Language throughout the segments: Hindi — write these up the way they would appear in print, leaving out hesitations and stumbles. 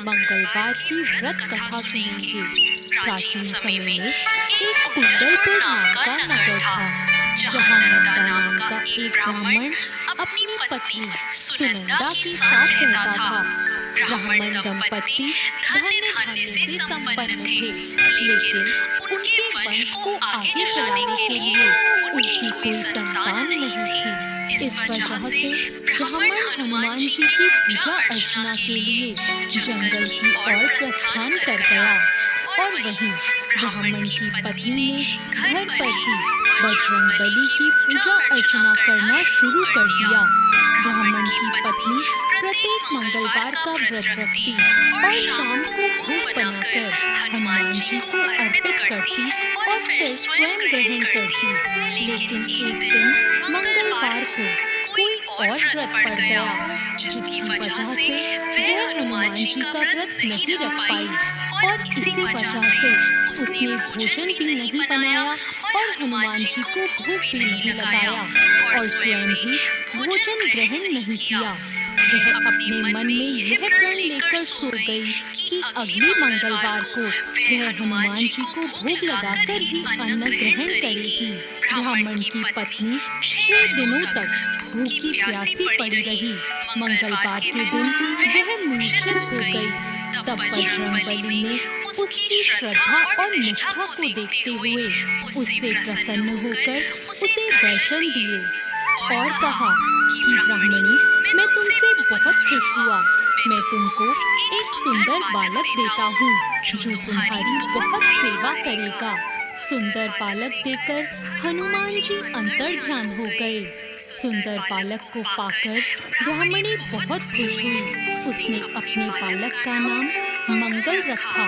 मंगलवार की व्रत कथा सुनेंगे। प्राचीन समय में एक कुंडलपुर नाम का नगर था, जहाँ नंदा नाम का एक ब्राह्मण अपनी पत्नी सुनंदा के साथ रहता था। ब्राह्मण दंपति धन्य धान्य से संपन्न थे, लेकिन उनके वंश को आगे चलाने के लिए उनकी कोई संतान नहीं थी। इस वजह से ब्राह्मण हनुमान जी की पूजा अर्चना के लिए जंगल की ओर प्रस्थान कर गया और वहीं ब्राह्मण की पत्नी ने घर पर ही बजरंगबली की पूजा अर्चना करना शुरू कर दिया। ब्राह्मण की पत्नी प्रत्येक मंगलवार का व्रत रखती और शाम को भोग बनाकर हनुमान जी को अर्पित करती और फिर स्वयं ग्रहण करती। लेकिन एक दिन मंगलवार को कोई और व्रत पड़ गया, जिसकी वजह से वह हनुमान जी का व्रत नहीं रख पाई और इसी वजह से उसने भोजन भी नहीं बनाया और हनुमान जी को भूख भी नहीं लगाया और स्वयं भी भोजन ग्रहण नहीं किया। वह अपने मन में यह प्रण लेकर सो गई कि अगले मंगलवार को वह हनुमान जी को भोग लगाकर ही अन्न ग्रहण करेगी। ब्राह्मण की पत्नी 6 दिनों तक भूखी प्यासी पड़ी रही। मंगलवार के दिन वह मूर्छित हो गई। तब बजरंगबली ने उसकी श्रद्धा और निष्ठा को देखते हुए उससे प्रसन्न होकर उसे दर्शन दिए और कहा कि ब्राह्मणी, मैं तुमसे बहुत खुश हुआ। मैं तुमको एक सुंदर बालक देता हूँ जो तुम्हारी बहुत सेवा करेगा। सुंदर बालक देकर हनुमान जी अंतर्ध्यान हो गए। सुंदर बालक को पाकर ब्राह्मणी बहुत खुश हुई। उसने अपने बालक का नाम मंगल रखा।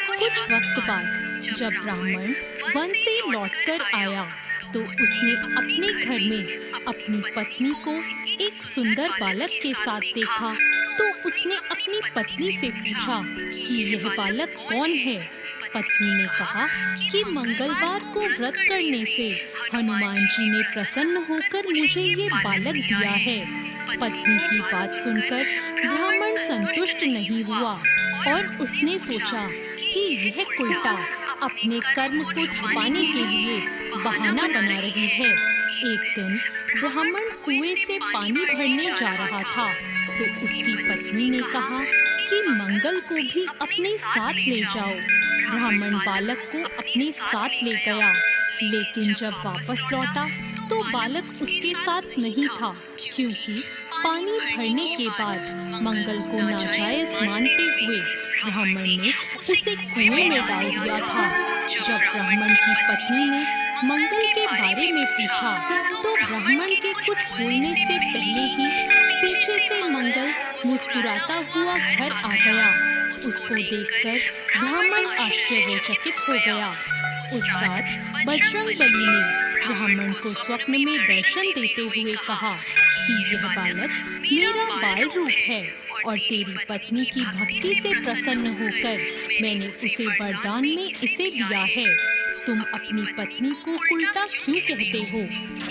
कुछ वक्त बाद जब ब्राह्मण वन से लौटकर आया तो उसने अपने घर में अपनी पत्नी को एक सुंदर बालक के साथ देखा। तो उसने अपनी पत्नी से पूछा कि यह बालक कौन है। पत्नी ने कहा कि मंगलवार को व्रत करने से हनुमान जी ने प्रसन्न होकर मुझे ये बालक दिया है। पत्नी की बात सुनकर ब्राह्मण संतुष्ट नहीं हुआ और उसने सोचा कि यह उल्टा अपने कर्म को छुपाने के लिए बहाना बना रही है। एक दिन ब्राह्मण कुएं से पानी भरने जा रहा था तो उसकी पत्नी ने कहा कि मंगल को भी अपने साथ ले जाओ। ब्राह्मण बालक को अपने साथ ले गया, लेकिन जब वापस लौटा तो बालक उसके साथ नहीं था, क्योंकि पानी भरने के बाद मंगल को नाजायज मानते हुए ब्राह्मण ने उसे कुएं में डाल दिया था। जब ब्राह्मण की पत्नी ने मंगल के बारे में पूछा तो ब्राह्मण के कुछ बोलने से पहले ही पीछे से मंगल मुस्कुराता हुआ घर आ गया। उसको देखकर ब्राह्मण आश्चर्यचकित हो गया। उस रात बजरंगबली ने ब्राह्मण को स्वप्न में दर्शन देते हुए कहा कि यह बालक मेरा बाल रूप है और तेरी पत्नी की भक्ति से प्रसन्न होकर मैंने उसे वरदान में इसे दिया है। तुम अपनी पत्नी को उल्टा क्यों कहते हो?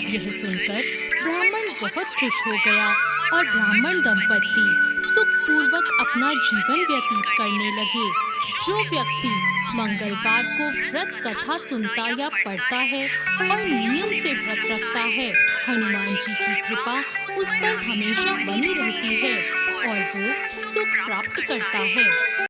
यह सुनकर ब्राह्मण बहुत खुश हो गया और ब्राह्मण दंपति सुखपूर्वक अपना जीवन व्यतीत करने लगे। जो व्यक्ति मंगलवार को व्रत कथा सुनता या पढ़ता है और नियम से व्रत रखता है, हनुमान जी की कृपा उस पर हमेशा बनी रहती है और वो सुख प्राप्त करता है।